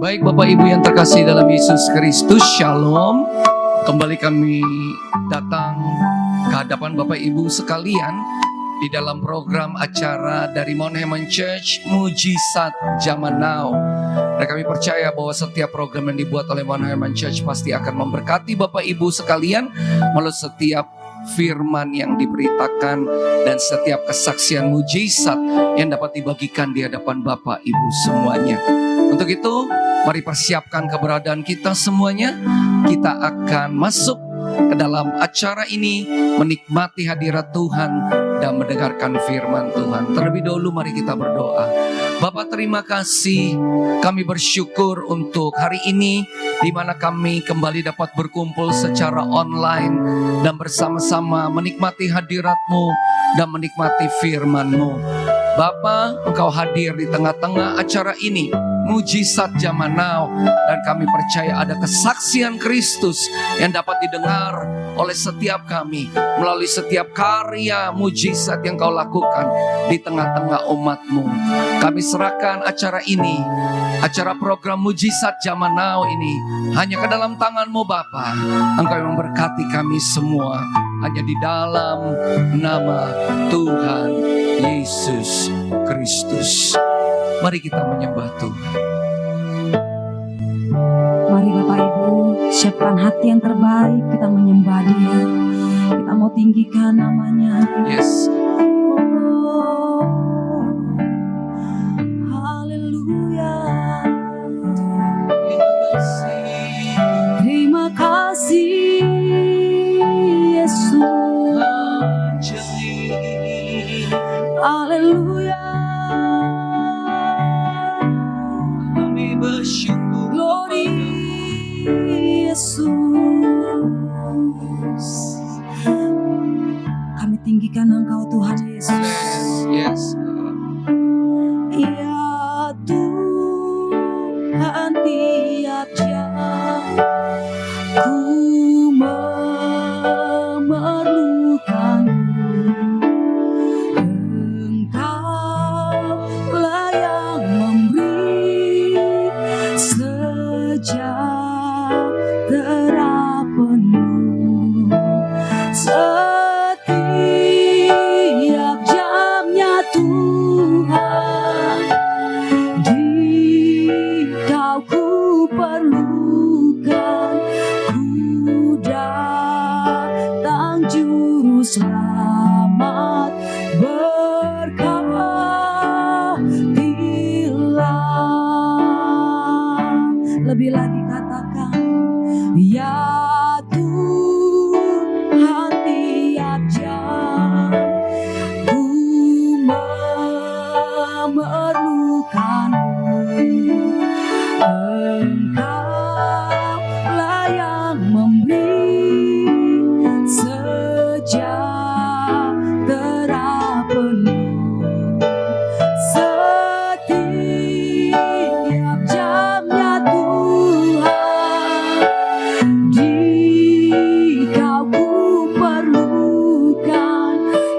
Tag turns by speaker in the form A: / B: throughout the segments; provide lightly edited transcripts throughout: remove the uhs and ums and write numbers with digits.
A: Baik Bapak Ibu yang terkasih dalam Yesus Kristus, Shalom. Kembali kami datang ke hadapan Bapak Ibu sekalian di dalam program acara dari Mount Hermon Church, Mujizat Zaman Now. Dan kami percaya bahwa setiap program yang dibuat oleh Mount Hermon Church pasti akan memberkati Bapak Ibu sekalian melalui setiap firman yang diberitakan dan setiap kesaksian mujizat yang dapat dibagikan di hadapan Bapak Ibu semuanya. Untuk itu, mari persiapkan keberadaan kita semuanya. Kita akan masuk ke dalam acara ini, menikmati hadirat Tuhan dan mendengarkan firman Tuhan. Terlebih dahulu mari kita berdoa. Bapa, terima kasih, kami bersyukur untuk hari ini di mana kami kembali dapat berkumpul secara online dan bersama-sama menikmati hadirat-Mu dan menikmati firman-Mu. Bapa, Engkau hadir di tengah-tengah acara ini, Mujizat Zaman Now, dan kami percaya ada kesaksian Kristus yang dapat didengar oleh setiap kami melalui setiap karya mujizat yang Kau lakukan di tengah-tengah umat-Mu. Kami serahkan acara ini, acara program Mujizat Zaman Now ini hanya ke dalam tangan-Mu Bapa. Engkau yang memberkati kami semua hanya di dalam nama Tuhan Yesus Kristus. Mari kita menyembah Tuhan.
B: Mari Bapak Ibu, siapkan hati yang terbaik, kita menyembah Dia. Kita mau tinggikan namanya.
A: Yes.
B: Haleluya. Terima kasih Yesus. Haleluya.
A: Kami bersyukur.
B: Glory Yesus. Kami tinggikan Engkau Tuhan Yesus.
A: Yes.
B: Ya Tuhan, tiap jam ku memerlukan-Mu. Engkaulah yang memberi sejahtera penuh. Setiap jamnya Tuhan, di Kau ku perlukan. Ku datang juru selamat, berkatilah. Lebih lagi katakan, ya Tuhan, tiap jam ku memerlukan-Mu. Engkaulah yang memberi sejahtera penuh. Setiap jamnya Tuhan, di Kau ku perlukan.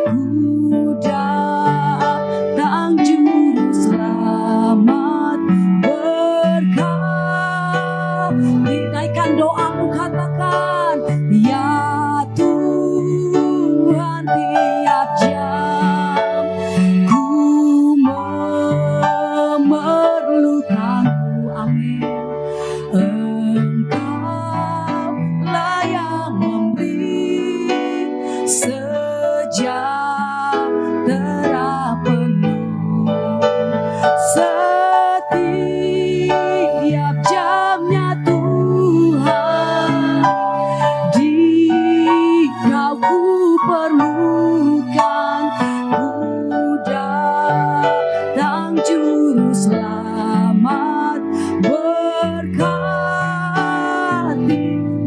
B: Ku datang juru selamat, dinaikkan doamu, katakan, ya Tuhan, tiap jam ku memerlukan-Mu. Amin. Engkaulah yang memberi sejahtera penuh. Setiap jamnya Tuhan, di Kau ku perlukan. Ku datang juru selamat, berkati.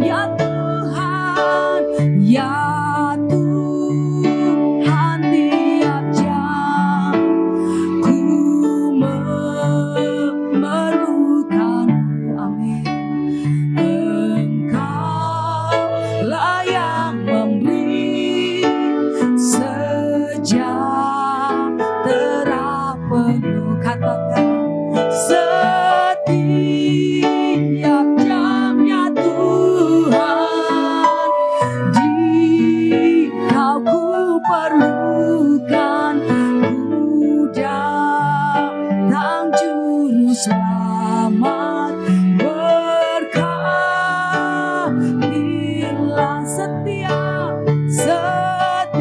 B: Ya Tuhan, ya Tuhan, tiap jam ku memerlukan-Mu. Amin. Engkaulah yang memberi setia, setiap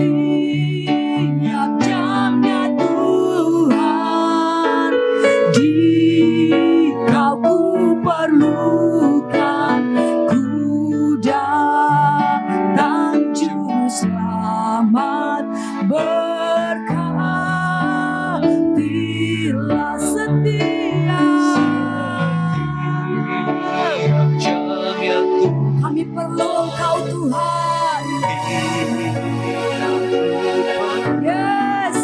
B: jamnya Tuhan. Jika ku perlukan, ku datang juru selamat. Berkatilah setiap kami perlu Engkau Tuhan. Yes,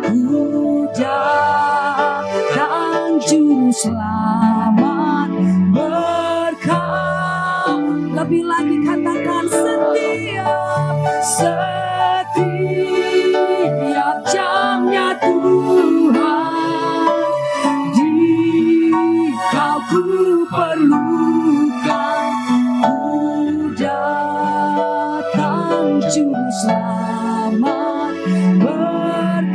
B: ku datang juru selamat. Berkat, lebih lagi katakan setiap jamnya Tuhan. Jika ku perlukan, ku datang juru selamat. Berkatilah,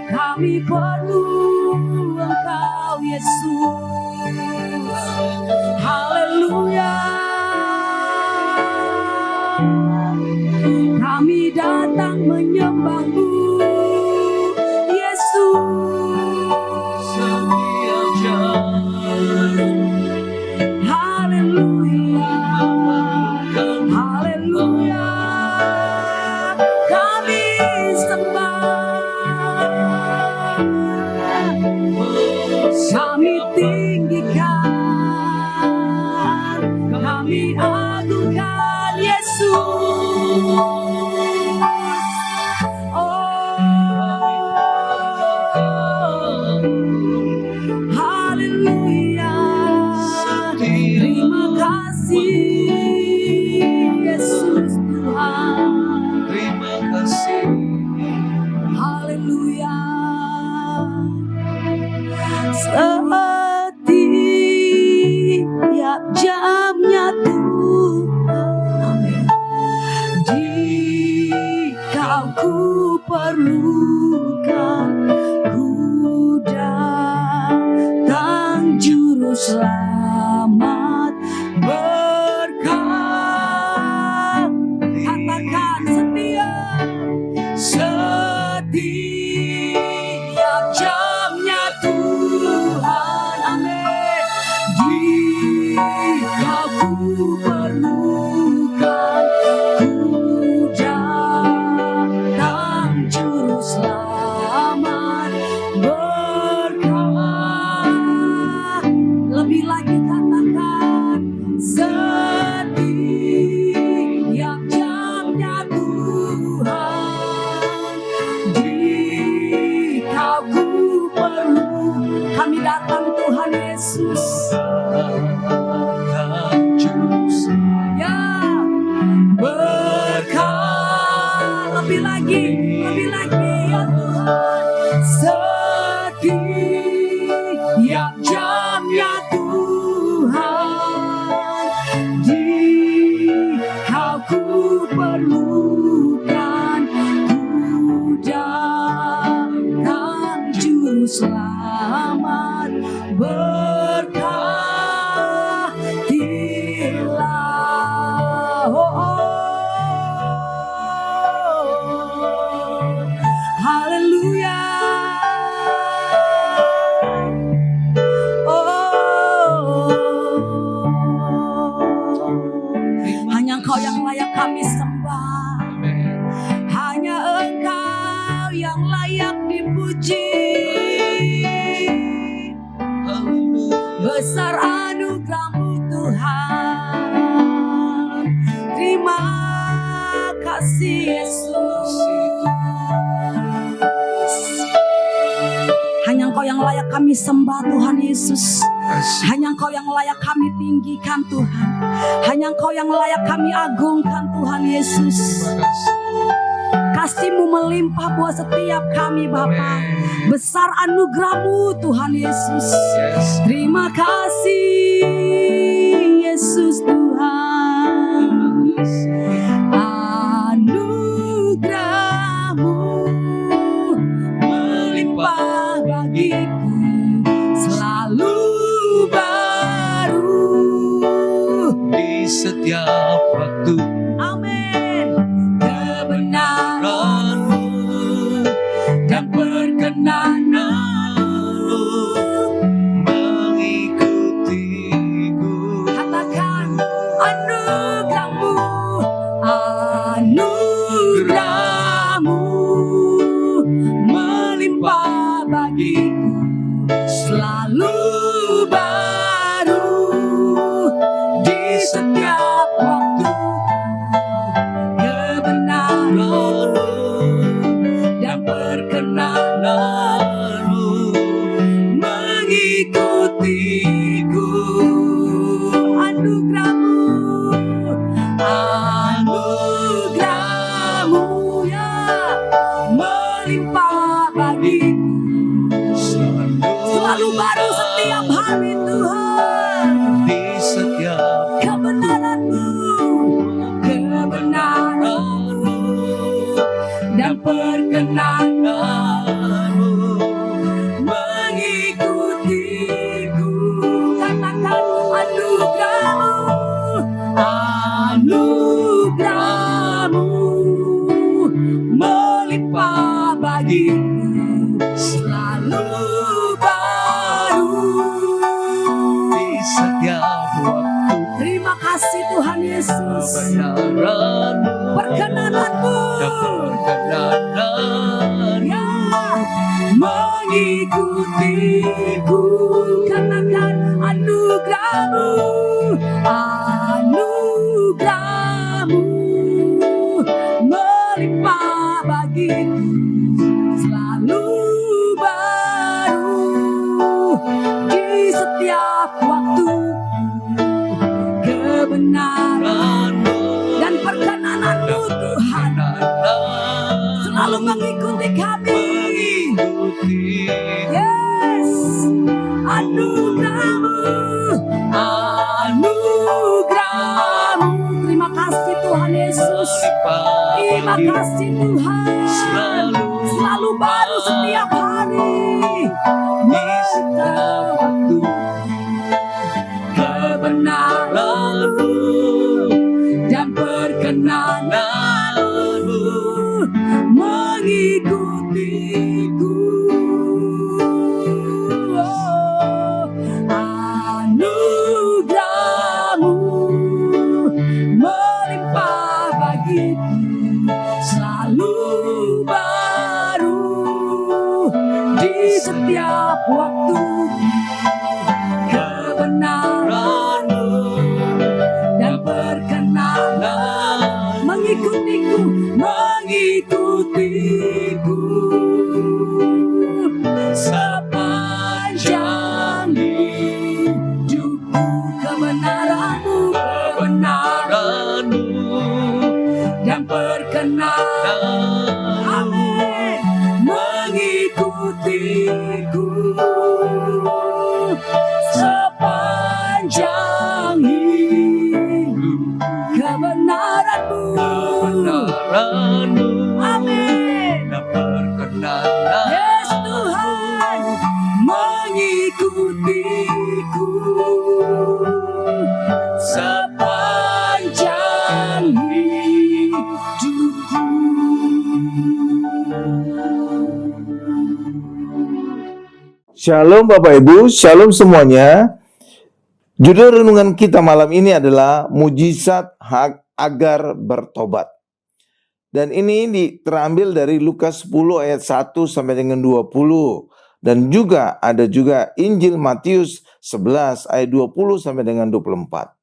B: kami perlu Engkau Yesus. Haleluya. Kami datang menyembah-Mu Yesus. Haleluya. Haleluya. Kami sembah, kami tinggikan, kami agungkan Yesus. Oh, haleluya. Terima kasih Yesus Tuhan.
A: Terima kasih.
B: Haleluya. Setiap jamnya Tuhan. Amin. Jika ku perlukan, ku datang juru selamat. Berkat, katakan setiap jamnya Tuhan. Amin. Jika ku perlukan, ku datang juru selamat. Berkat, lebih lagi katakan setiap jamnya Tuhan. Jika ku perlu, kami datang Tuhan Yesus. Ya, berkat, lebih lagi ya Tuhan. Setiap jamnya Tuhan. Jika ku perlukan, ku datang juru selamat. Berkatilah, haleluya. Hanya Engkau yang layak kami sembah. Hanya Engkau yang layak dipuji. Besar anugerah-Mu Tuhan. Terima kasih Yesus. Hanya Engkau yang layak kami sembah Tuhan Yesus. Hanya Engkau yang layak kami tinggikan Tuhan. Hanya Engkau yang layak kami agungkan Tuhan Yesus. Kasih-Mu melimpah buat setiap kami Bapa. Besar anugerah-Mu Tuhan Yesus. Terima kasih Yesus Tuhan. Anugerah-Mu melimpah bagiku.
A: setiap waktu.
B: Amin. Kebenaran-Mu dan perkenanan-Mu
A: Mengikutiku.
B: katakan anugerah-Mu, anugerah-Mu melimpah bagiku, selalu baru di setiap waktu. Kebenaran-Mu dan perkenanan-Mu mengikutiku. Anugerah-Mu, anugerah-Mu ya melimpah bagiku, selalu baru setiap hari Tuhan.
A: Di setiap
B: Kebenaran-Mu, kebenaran-Mu dan perkenanan-Mu mengikutiku. Katakan anugerah-Mu, anugerah-Mu melimpah bagiku, selalu baru
A: di setiap waktu.
B: Terima kasih Tuhan Yesus.
A: Kebenaran-Mu
B: Perkenanan-Mu
A: dan perkenanan
B: ya mengikutiku. Katakan anugerah-Mu, anugerah-Mu melimpah bagiku, selalu baru di setiap waktu. Kebenaran dan perkenanan-Mu Tuhan selalu mengikuti kami. Yes, anugerah-Mu, anugerah-Mu. Terima kasih Tuhan Yesus. Terima kasih Tuhan. Selalu baru setiap hari.
A: di setiap waktu.
B: Kebenaran-Mu dan perkenanan-Mu mengikutiku. Oh, anugerah-Mu melimpah bagiku, selalu baru di setiap waktu. Kebenaran-Mu dan perkenanan mengikutiku, mengikutiku sepanjang hidupku. Kebenaran-Mu, kebenaran-Mu dan perkenanan, amin, mengikutiku sepanjang hidup. Kebenaran-Mu, amin,
A: dan perkenanan.
B: yes Tuhan, mengikutiku sepanjang hidupku.
C: Shalom Bapak Ibu, shalom semuanya. Judul renungan kita malam ini adalah Mujizat Agar Bertobat. Dan ini terambil dari Lukas 10 ayat 1 sampai dengan 20. Dan juga ada juga Injil Matius 11 ayat 20 sampai dengan 24.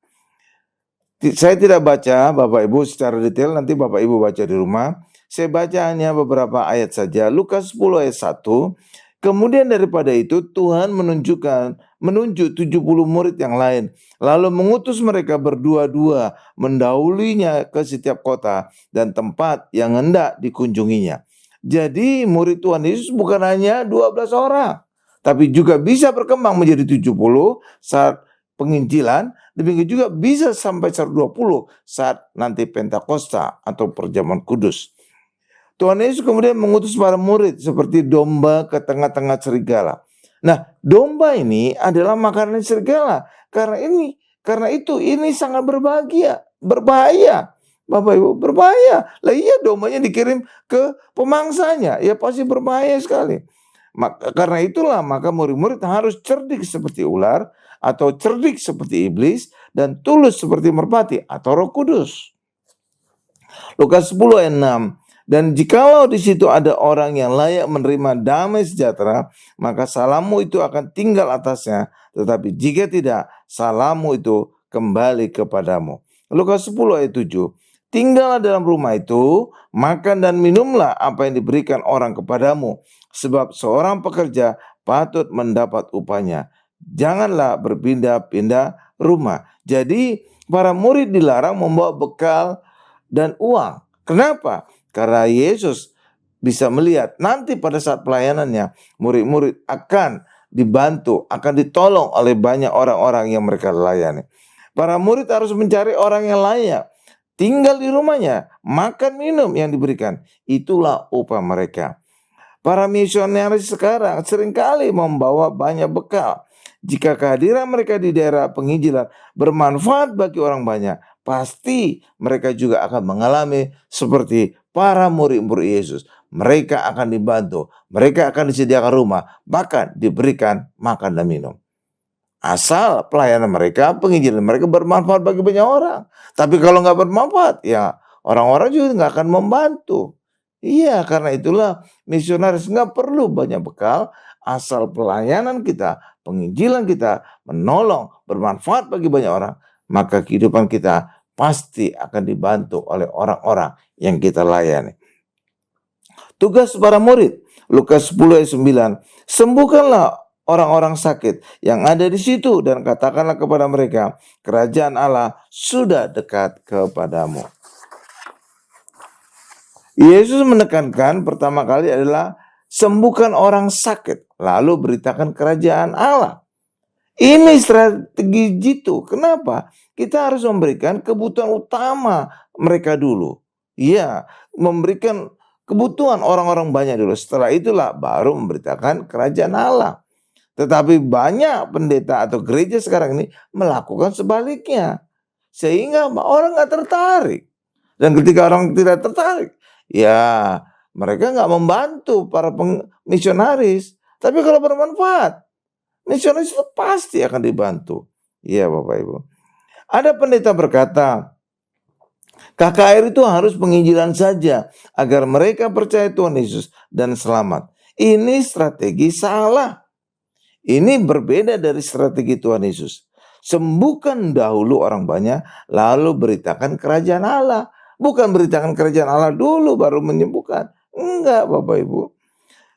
C: Saya tidak baca Bapak Ibu secara detail, nanti Bapak Ibu baca di rumah. Saya baca hanya beberapa ayat saja. Lukas 10 ayat 1. Kemudian daripada itu Tuhan menunjuk 70 murid yang lain, lalu mengutus mereka berdua-dua mendahulunya ke setiap kota dan tempat yang hendak dikunjunginya. Jadi murid Tuhan Yesus bukan hanya 12 orang, tapi juga bisa berkembang menjadi 70 saat penginjilan, demikian juga bisa sampai 120 saat nanti Pentakosta atau perjamuan kudus. Tuhan Yesus kemudian mengutus para murid seperti domba ke tengah-tengah serigala. Nah, domba ini adalah makanan serigala. Karena itu ini sangat berbahagia. berbahaya. Bapak Ibu, berbahaya. Lah iya, domanya dikirim ke pemangsanya, ya pasti berbahaya sekali. Karena itulah maka murid-murid harus cerdik seperti ular, atau cerdik seperti iblis, dan tulus seperti merpati atau Roh Kudus. Lukas 10 ayat 6. Dan jikalau di situ ada orang yang layak menerima damai sejahtera, maka salammu itu akan tinggal atasnya. Tetapi jika tidak, salammu itu kembali kepadamu. Lukas 10 ayat 7. Tinggallah dalam rumah itu, makan dan minumlah apa yang diberikan orang kepadamu. Sebab seorang pekerja patut mendapat upahnya. Janganlah berpindah-pindah rumah. Jadi para murid dilarang membawa bekal dan uang. Kenapa? Karena Yesus bisa melihat nanti pada saat pelayanannya, murid-murid akan dibantu, akan ditolong oleh banyak orang-orang yang mereka layani. Para murid harus mencari orang yang layak, tinggal di rumahnya, makan minum yang diberikan. Itulah upah mereka. Para misionaris sekarang seringkali membawa banyak bekal. Jika kehadiran mereka di daerah penginjilan bermanfaat bagi orang banyak, pasti mereka juga akan mengalami seperti para murid-murid Yesus. Mereka akan dibantu, mereka akan disediakan rumah, bahkan diberikan makan dan minum. Asal pelayanan mereka, penginjilan mereka bermanfaat bagi banyak orang. Tapi kalau nggak bermanfaat, ya orang-orang juga nggak akan membantu. Iya, karena itulah misionaris nggak perlu banyak bekal, asal pelayanan kita, penginjilan kita menolong, bermanfaat bagi banyak orang, maka kehidupan kita pasti akan dibantu oleh orang-orang yang kita layani. Tugas para murid, Lukas 10 ayat 9, sembuhkanlah orang-orang sakit yang ada di situ dan katakanlah kepada mereka, kerajaan Allah sudah dekat kepadamu. Yesus menekankan pertama kali adalah sembuhkan orang sakit, lalu beritakan kerajaan Allah. Ini strategi jitu. Kenapa? Kita harus memberikan kebutuhan utama mereka dulu. Iya, memberikan kebutuhan orang-orang banyak dulu. Setelah itulah baru memberitakan kerajaan Allah. Tetapi banyak pendeta atau gereja sekarang ini melakukan sebaliknya. Sehingga orang nggak tertarik. Dan ketika orang tidak tertarik, ya mereka nggak membantu para misionaris. Tapi kalau bermanfaat, misionaris itu pasti akan dibantu. Iya Bapak Ibu. Ada pendeta berkata, KKR itu harus penginjilan saja agar mereka percaya Tuhan Yesus dan selamat. Ini strategi salah. Ini berbeda dari strategi Tuhan Yesus. Sembuhkan dahulu orang banyak, lalu beritakan kerajaan Allah. Bukan beritakan kerajaan Allah dulu baru menyembuhkan. Enggak Bapak Ibu.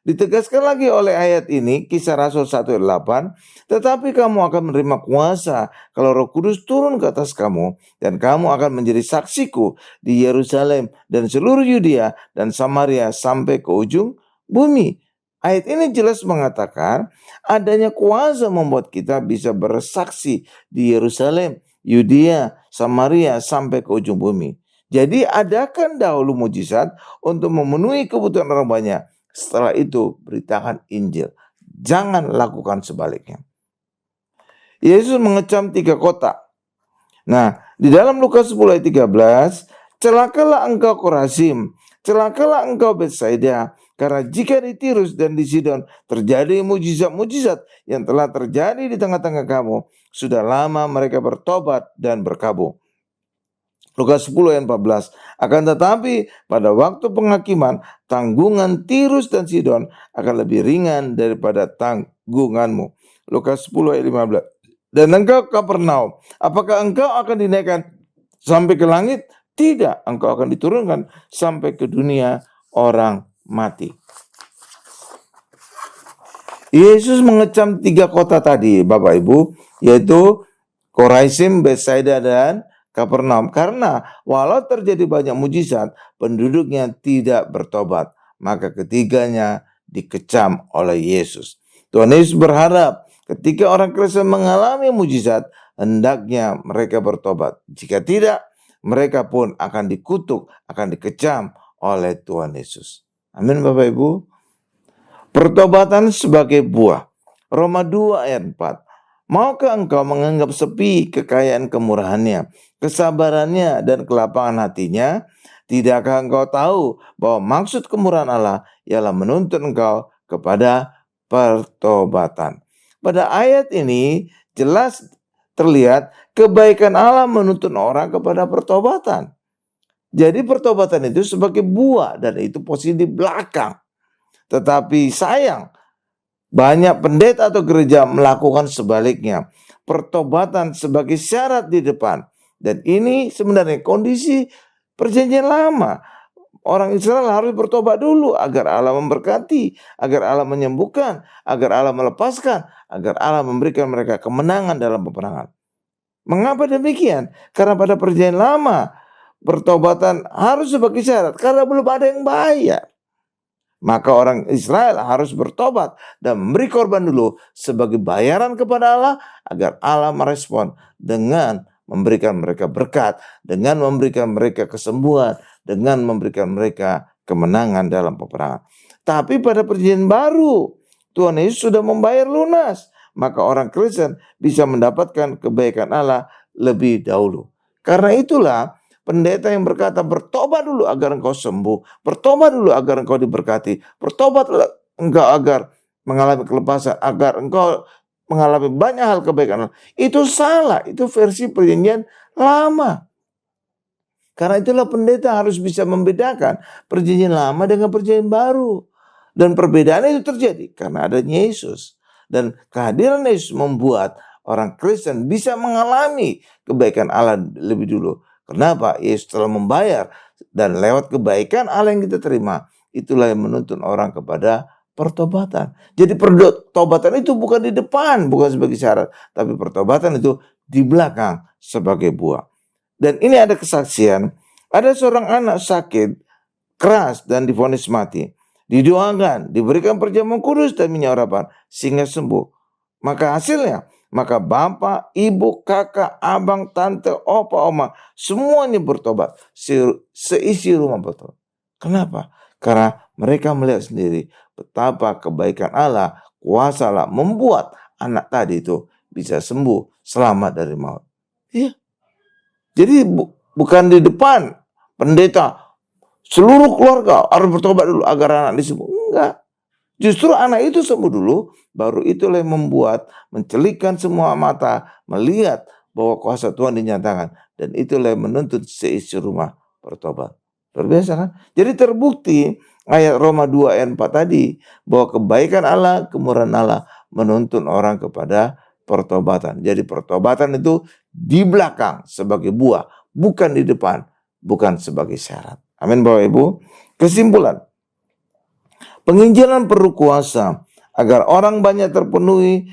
C: Ditegaskan lagi oleh ayat ini, Kisah Rasul 1 ayat 8, tetapi kamu akan menerima kuasa kalau Roh Kudus turun ke atas kamu, dan kamu akan menjadi saksiku di Yerusalem dan seluruh Yudea dan Samaria sampai ke ujung bumi. Ayat ini jelas mengatakan adanya kuasa membuat kita bisa bersaksi di Yerusalem, Yudea, Samaria sampai ke ujung bumi. Jadi adakan dahulu mujizat untuk memenuhi kebutuhan orang banyak. Setelah itu beritakan Injil. Jangan lakukan sebaliknya. Yesus mengecam 3 kota. Nah, di dalam Lukas 10 ayat 13, celakalah engkau Korazim, celakalah engkau Betsaida, karena jika di Tirus dan di Sidon terjadi mujizat-mujizat yang telah terjadi di tengah-tengah kamu, sudah lama mereka bertobat dan berkabung. Lukas 10 ayat 14. Akan tetapi pada waktu penghakiman, tanggungan Tirus dan Sidon akan lebih ringan daripada tanggunganmu. Lukas 10 ayat 15. Dan engkau Kapernaum, apakah engkau akan dinaikkan sampai ke langit? Tidak, engkau akan diturunkan sampai ke dunia orang mati. Yesus mengecam 3 kota tadi Bapak Ibu, yaitu Korazim, Betsaida, dan Kapernaum, karena walau terjadi banyak mujizat, penduduknya tidak bertobat, maka ketiganya dikecam oleh Yesus. Tuhan Yesus berharap ketika orang Kristen mengalami mujizat, hendaknya mereka bertobat. Jika tidak, mereka pun akan dikutuk, akan dikecam oleh Tuhan Yesus. Amin Bapak Ibu. Pertobatan sebagai buah. Roma 2 ayat 4. Maukah engkau menganggap sepi kekayaan kemurahannya, kesabarannya, dan kelapangan hatinya? Tidakkah engkau tahu bahwa maksud kemurahan Allah ialah menuntun engkau kepada pertobatan? Pada ayat ini jelas terlihat kebaikan Allah menuntun orang kepada pertobatan. Jadi pertobatan itu sebagai buah dan itu posisi di belakang. Tetapi sayang, banyak pendeta atau gereja melakukan sebaliknya. Pertobatan sebagai syarat di depan. Dan ini sebenarnya kondisi perjanjian lama. Orang Israel harus bertobat dulu agar Allah memberkati, agar Allah menyembuhkan, agar Allah melepaskan, agar Allah memberikan mereka kemenangan dalam peperangan. Mengapa demikian? Karena pada perjanjian lama pertobatan harus sebagai syarat karena belum ada yang bayar. Maka orang Israel harus bertobat dan memberi korban dulu sebagai bayaran kepada Allah agar Allah merespon dengan memberikan mereka berkat, dengan memberikan mereka kesembuhan, dengan memberikan mereka kemenangan dalam peperangan. Tapi pada perjanjian baru Tuhan Yesus sudah membayar lunas, maka orang Kristen bisa mendapatkan kebaikan Allah lebih dahulu. Karena itulah pendeta yang berkata bertobat dulu agar engkau sembuh, bertobat dulu agar engkau diberkati, bertobat engkau agar mengalami kelepasan, agar engkau mengalami banyak hal kebaikan Allah. Itu salah, itu versi perjanjian lama. Karena itulah pendeta harus bisa membedakan perjanjian lama dengan perjanjian baru. Dan perbedaan itu terjadi karena adanya Yesus. Dan kehadiran Yesus membuat orang Kristen bisa mengalami kebaikan Allah lebih dulu. Kenapa? Yesus telah membayar dan lewat kebaikan Allah yang kita terima, itulah yang menuntun orang kepada pertobatan. Jadi pertobatan itu bukan di depan, bukan sebagai syarat, tapi pertobatan itu di belakang sebagai buah. Dan ini ada kesaksian, ada seorang anak sakit keras dan divonis mati. Didoakan, diberikan perjamuan kudus dan minyak urapan sehingga sembuh. Maka hasilnya, maka bapak, ibu, kakak, abang, tante, opa, oma, semuanya bertobat. Seisi rumah bertobat. Kenapa? Karena mereka melihat sendiri betapa kebaikan Allah, kuasa Allah membuat anak tadi itu bisa sembuh, selamat dari maut. Iya. Jadi bukan di depan pendeta, seluruh keluarga harus bertobat dulu agar anak disembuh. Enggak. Justru anak itu sembuh dulu, baru itulah yang membuat mencelikkan semua mata, melihat bahwa kuasa Tuhan dinyatakan. Dan itulah yang menuntut seisi rumah bertobat. Luar biasa kan? Jadi terbukti ayat Roma 2 ayat 4 tadi, bahwa kebaikan Allah, kemurahan Allah menuntun orang kepada pertobatan. Jadi pertobatan itu di belakang sebagai buah, bukan di depan, bukan sebagai syarat. Amin Bapak Ibu. Kesimpulan. Penginjilan perlu kuasa agar orang banyak terpenuhi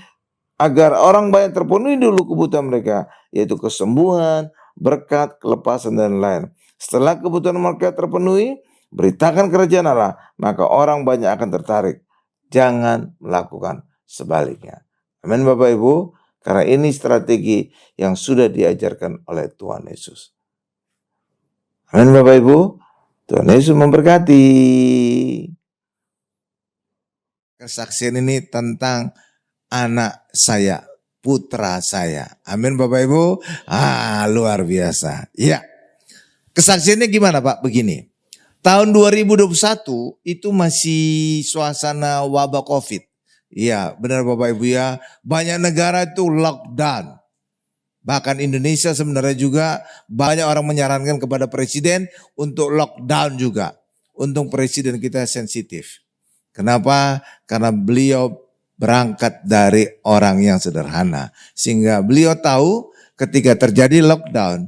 C: dulu kebutuhan mereka, yaitu kesembuhan, berkat, kelepasan dan lain. Setelah kebutuhan mereka terpenuhi, beritakan kerajaan Allah, maka orang banyak akan tertarik. Jangan melakukan sebaliknya. Amin Bapak Ibu, karena ini strategi yang sudah diajarkan oleh Tuhan Yesus. Amin Bapak Ibu, Tuhan Yesus memberkati. Kesaksian ini tentang anak saya, putra saya. Amin Bapak Ibu. Luar biasa. Ya. Kesaksiannya gimana Pak? Begini. Tahun 2021 itu masih suasana wabah COVID. Iya, benar Bapak Ibu ya. Banyak negara itu lockdown. Bahkan Indonesia sebenarnya juga banyak orang menyarankan kepada presiden untuk lockdown juga. Untung presiden kita sensitif. Kenapa? Karena beliau berangkat dari orang yang sederhana. Sehingga beliau tahu ketika terjadi lockdown,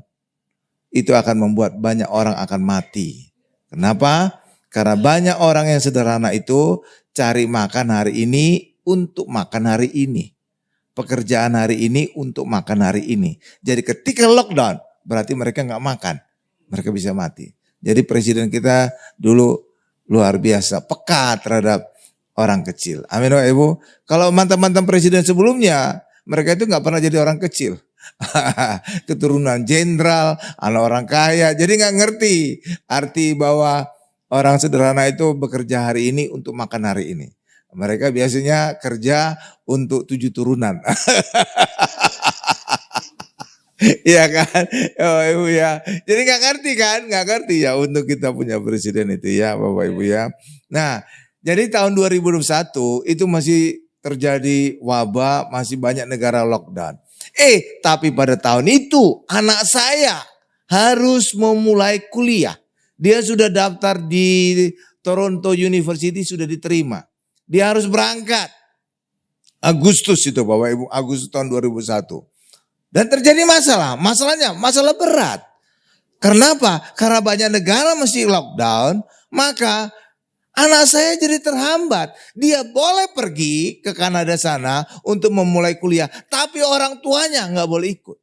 C: itu akan membuat banyak orang akan mati. Kenapa? Karena banyak orang yang sederhana itu cari makan hari ini untuk makan hari ini. Pekerjaan hari ini untuk makan hari ini. Jadi ketika lockdown, berarti mereka nggak makan. Mereka bisa mati. Jadi presiden kita dulu luar biasa, peka terhadap orang kecil. Amin Bapak Ibu. Kalau mantan-mantan presiden sebelumnya, mereka itu nggak pernah jadi orang kecil. Keturunan jenderal, anak orang kaya. Jadi nggak ngerti arti bahwa orang sederhana itu bekerja hari ini untuk makan hari ini. Mereka biasanya kerja untuk 7 turunan. Iya kan, oh, Ibu ya. Jadi nggak ngerti ya untuk kita punya presiden itu ya, Bapak Ibu ya. Nah, jadi tahun 2021 itu masih terjadi wabah, masih banyak negara lockdown. Tapi pada tahun itu anak saya harus memulai kuliah. Dia sudah daftar di Toronto University, sudah diterima. Dia harus berangkat. Agustus itu Bapak Ibu, Agustus tahun 2001. Dan terjadi masalahnya masalah berat. Kenapa? Karena banyak negara masih lockdown, maka anak saya jadi terhambat. Dia boleh pergi ke Kanada sana untuk memulai kuliah, tapi orang tuanya nggak boleh ikut.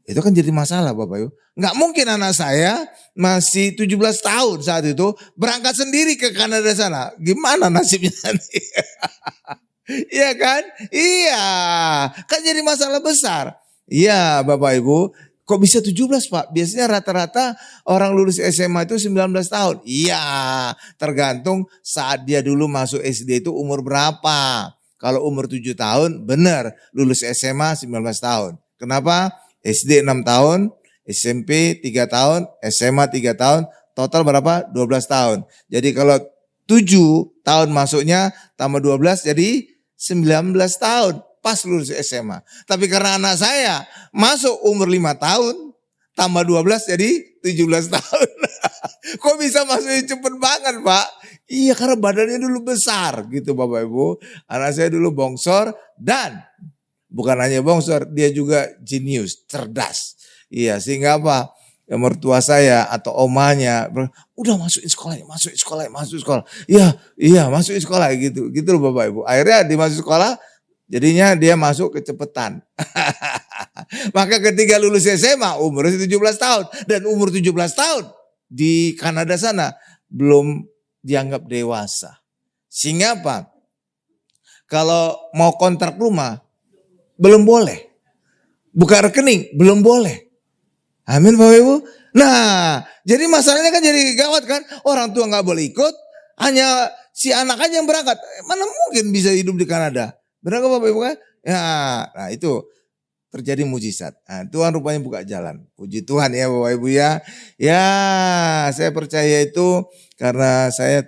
C: Itu kan jadi masalah Bapak Ibu. Nggak mungkin anak saya masih 17 tahun saat itu berangkat sendiri ke Kanada sana. Gimana nasibnya nanti? Iya kan? Iya. Kan jadi masalah besar. Iya Bapak Ibu. Kok bisa 17 Pak? Biasanya rata-rata orang lulus SMA itu 19 tahun. Iya. Tergantung saat dia dulu masuk SD itu umur berapa. Kalau umur 7 tahun benar lulus SMA 19 tahun. Kenapa? SD 6 tahun, SMP 3 tahun, SMA 3 tahun. Total berapa? 12 tahun. Jadi kalau 7 tahun masuknya tambah 12 jadi 19 tahun pas lulus SMA. Tapi karena anak saya masuk umur 5 tahun tambah 12 jadi 17 tahun. Kok bisa masuknya cepet banget Pak? Iya karena badannya dulu besar gitu Bapak Ibu. Anak saya dulu bongsor dan bukan hanya bongsor, dia juga jenius, cerdas. Iya sehingga apa? Ya, mertua saya atau omanya udah masukin sekolah. Iya masukin sekolah gitu loh Bapak Ibu. Akhirnya dia masuk sekolah, jadinya dia masuk kecepatan. Maka ketika lulus SMA umurnya 17 tahun dan umur 17 tahun di Kanada sana belum dianggap dewasa. Sehingga apa? Kalau mau kontrak rumah belum boleh. Buka rekening belum boleh. Amin Bapak Ibu. Nah, jadi masalahnya kan jadi gawat kan. Orang tua gak boleh ikut. Hanya si anak aja yang berangkat. Mana mungkin bisa hidup di Kanada. Benar gak Bapak Ibu kan? Ya, nah itu terjadi mujizat. Nah, Tuhan rupanya buka jalan. Puji Tuhan ya Bapak Ibu ya. Ya, saya percaya itu karena saya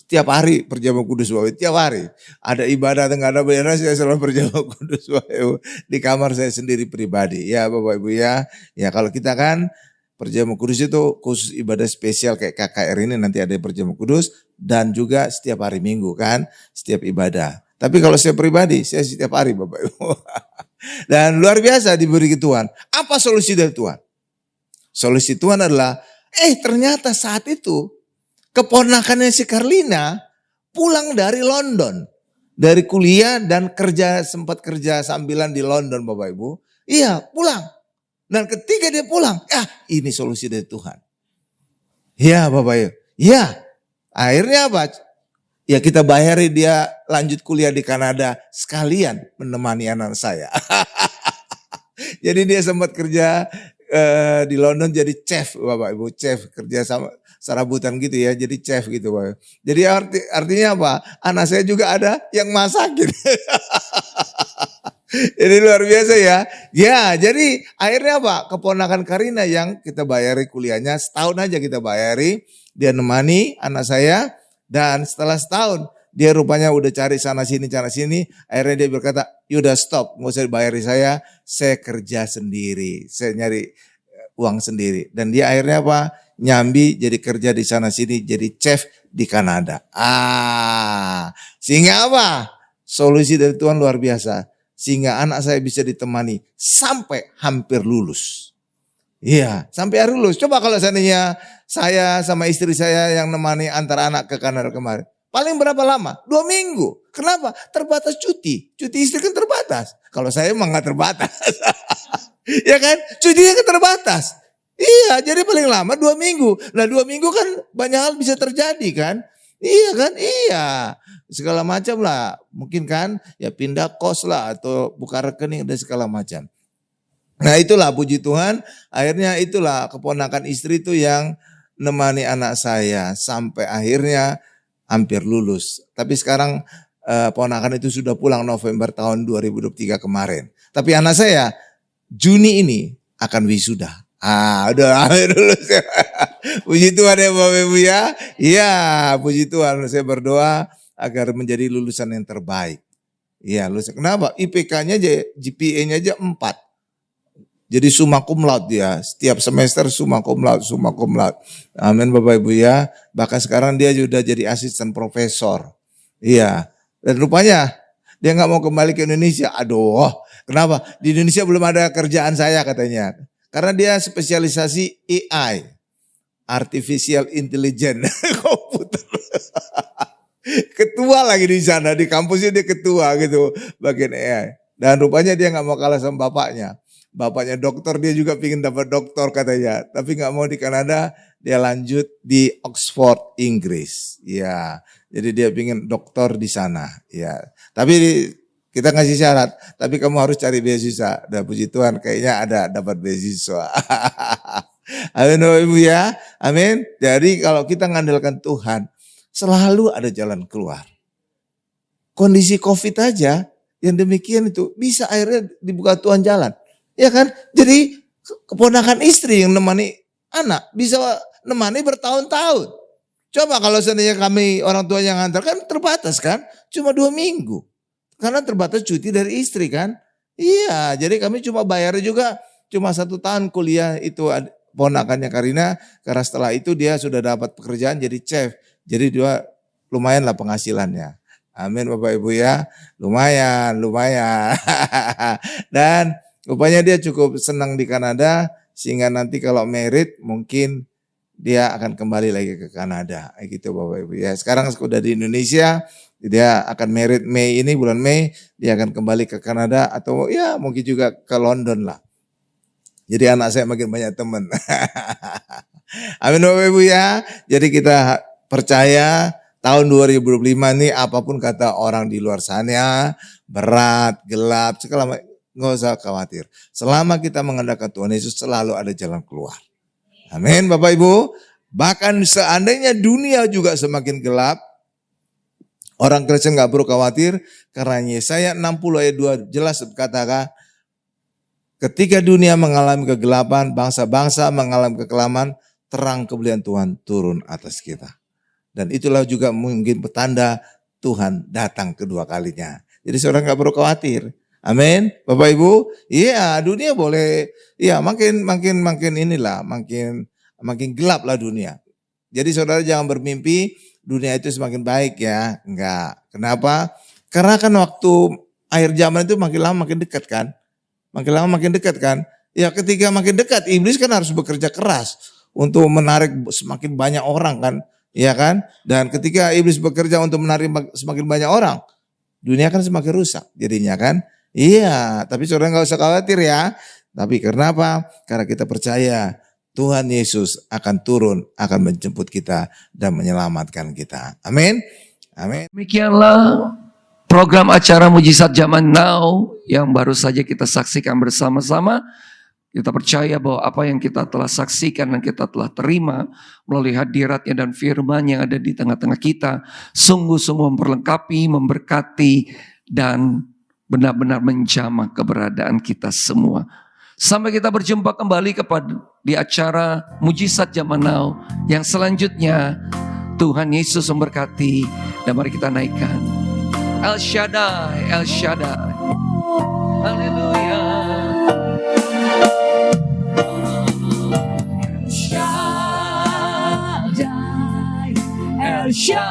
C: tiap hari perjamuan kudus Bapak Ibu. Tiap hari. Ada ibadah atau gak ada bayarnya saya selalu perjamuan kudus Bapak Ibu. Di kamar saya sendiri pribadi. Ya Bapak Ibu ya. Ya kalau kita kan perjamuan kudus itu khusus ibadah spesial kayak KKR ini nanti ada perjamuan kudus. Dan juga setiap hari Minggu kan. Setiap ibadah. Tapi kalau saya pribadi saya setiap hari Bapak Ibu. Dan luar biasa diberi Tuhan. Apa solusi dari Tuhan? Solusi Tuhan adalah ternyata saat itu keponakannya si Carlina pulang dari London. Dari kuliah dan sempat kerja sambilan di London Bapak Ibu. Iya pulang. Dan ketika dia pulang, ini solusi dari Tuhan. Iya Bapak Ibu. Iya. Akhirnya apa? Ya kita bayari dia lanjut kuliah di Kanada sekalian menemani anak saya. Jadi dia sempat kerja di London jadi chef Bapak Ibu. Chef kerja sama serabutan gitu ya, jadi chef gitu Bapak. Jadi artinya apa? Anak saya juga ada yang masakin. Jadi luar biasa ya. Ya jadi akhirnya apa? Keponakan Karina yang kita bayari kuliahnya setahun aja kita bayari. Dia nemani anak saya dan setelah setahun dia rupanya udah cari sana sini. Akhirnya dia berkata, yaudah stop, nggak usah dibayari saya kerja sendiri. Saya nyari uang sendiri. Dan dia akhirnya apa? Nyambi jadi kerja di sana sini jadi chef di Kanada. Sehingga apa? Solusi dari Tuhan luar biasa. Sehingga anak saya bisa ditemani sampai hampir lulus. Iya, sampai hari lulus. Coba kalau seandainya saya sama istri saya yang nemani antar anak ke Kanada kemarin. Paling berapa lama? 2 minggu. Kenapa? Terbatas cuti. Cuti istri kan terbatas. Kalau saya emang gak terbatas. Ya kan? Cutinya kan terbatas. Iya, jadi paling lama 2 minggu. Nah 2 minggu kan banyak hal bisa terjadi kan. Iya kan? Iya. Segala macam lah. Mungkin kan ya pindah kos lah atau buka rekening dan segala macam. Nah itulah puji Tuhan. Akhirnya itulah keponakan istri itu yang nemani anak saya. Sampai akhirnya hampir lulus. Tapi sekarang ponakan itu sudah pulang November tahun 2023 kemarin. Tapi anak saya Juni ini akan wisuda. Udah lulus. Puji Tuhan ya Bapak Ibu ya. Iya, puji Tuhan. Saya berdoa agar menjadi lulusan yang terbaik. Iya, lulusan. Kenapa? IPK-nya aja, GPA-nya aja 4. Jadi summa cum laude dia. Setiap semester summa cum laude, summa cum laude. Amin Bapak Ibu ya. Bahkan sekarang dia sudah jadi asisten profesor. Iya. Dan rupanya dia nggak mau kembali ke Indonesia. Aduh, kenapa? Di Indonesia belum ada kerjaan saya katanya. Karena dia spesialisasi AI, Artificial Intelligence, komputer. Ketua lagi di sana, di kampusnya dia ketua gitu, bagian AI. Dan rupanya dia nggak mau kalah sama bapaknya. Bapaknya dokter, dia juga pingin dapat doktor katanya. Tapi nggak mau di Kanada, dia lanjut di Oxford, Inggris. Ya, jadi dia pingin dokter di sana. Ya, tapi kita ngasih syarat, tapi kamu harus cari beasiswa. Dan puji Tuhan kayaknya ada dapat beasiswa. Amin Bapak Ibu ya. Amin. Jadi kalau kita mengandalkan Tuhan, selalu ada jalan keluar. Kondisi COVID aja yang demikian itu bisa akhirnya dibuka Tuhan jalan. Ya kan? Jadi keponakan istri yang nemani anak bisa nemani bertahun-tahun. Coba kalau seandainya kami orang tua yang antar kan terbatas kan? Cuma 2 minggu. Karena terbatas cuti dari istri kan. Iya, jadi kami cuma bayar juga cuma 1 tahun kuliah itu ponakannya Karina. Karena setelah itu dia sudah dapat pekerjaan jadi chef. Jadi dia lumayan lah penghasilannya. Amin Bapak Ibu ya. Lumayan. Dan rupanya dia cukup senang di Kanada. Sehingga nanti kalau merit mungkin dia akan kembali lagi ke Kanada. Gitu Bapak Ibu ya. Sekarang sudah di Indonesia. Dia akan merit Mei ini, bulan Mei. Dia akan kembali ke Kanada atau ya mungkin juga ke London lah. Jadi anak saya makin banyak teman. Amin Bapak Ibu ya. Jadi kita percaya tahun 2025 ini apapun kata orang di luar sana, berat, gelap, segala macam, nggak usah khawatir. Selama kita mengandalkan Tuhan Yesus selalu ada jalan keluar. Amin Bapak Ibu. Bahkan seandainya dunia juga semakin gelap, orang Kristen nggak perlu khawatir karena Yesaya 60 ayat 2 jelas berkata, ketika dunia mengalami kegelapan, bangsa-bangsa mengalami kekelaman, terang kemuliaan Tuhan turun atas kita. Dan itulah juga mungkin petanda Tuhan datang kedua kalinya. Jadi saudara nggak perlu khawatir. Amin, Bapak Ibu. Iya, dunia boleh. Iya, makin inilah, makin gelap lah dunia. Jadi saudara jangan bermimpi dunia itu semakin baik ya. Enggak. Kenapa? Karena kan waktu akhir zaman itu makin lama makin dekat kan. Makin lama makin dekat kan. Ya ketika makin dekat iblis kan harus bekerja keras untuk menarik semakin banyak orang kan. Ya kan? Dan ketika iblis bekerja untuk menarik semakin banyak orang, dunia kan semakin rusak jadinya kan. Iya, tapi saudara nggak usah khawatir ya. Tapi karena apa? Karena kita percaya Tuhan Yesus akan turun, akan menjemput kita dan menyelamatkan kita. Amin. Amin.
A: Demikianlah program acara Mujizat Zaman Now yang baru saja kita saksikan bersama-sama. Kita percaya bahwa apa yang kita telah saksikan dan kita telah terima melalui hadiratnya dan firman yang ada di tengah-tengah kita sungguh-sungguh memperlengkapi, memberkati, dan benar-benar menjamah keberadaan kita semua. Sampai kita berjumpa kembali di acara Mujizat Zaman Now yang selanjutnya. Tuhan Yesus memberkati dan mari kita naikkan El Shaddai, El Shaddai. Haleluya.
B: El Shaddai,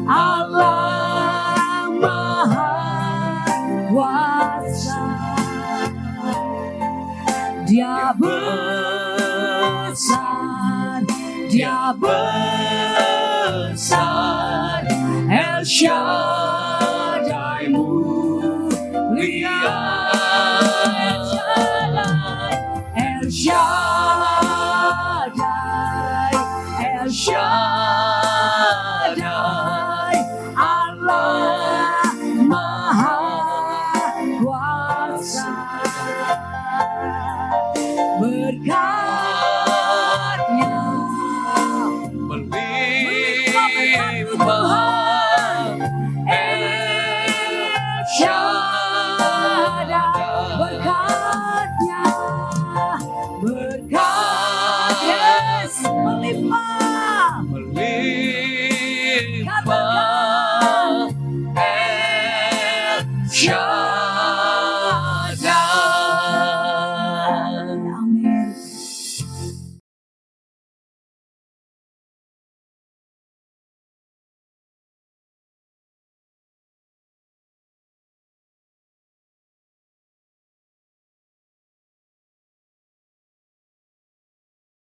B: Allah Maha Kuasa. Dia besar, Dia besar. El Shaddai mulia. El Shaddai, El Shaddai, El Shaddai, Allah Maha Kuasa. Berkatnya
A: Shalom.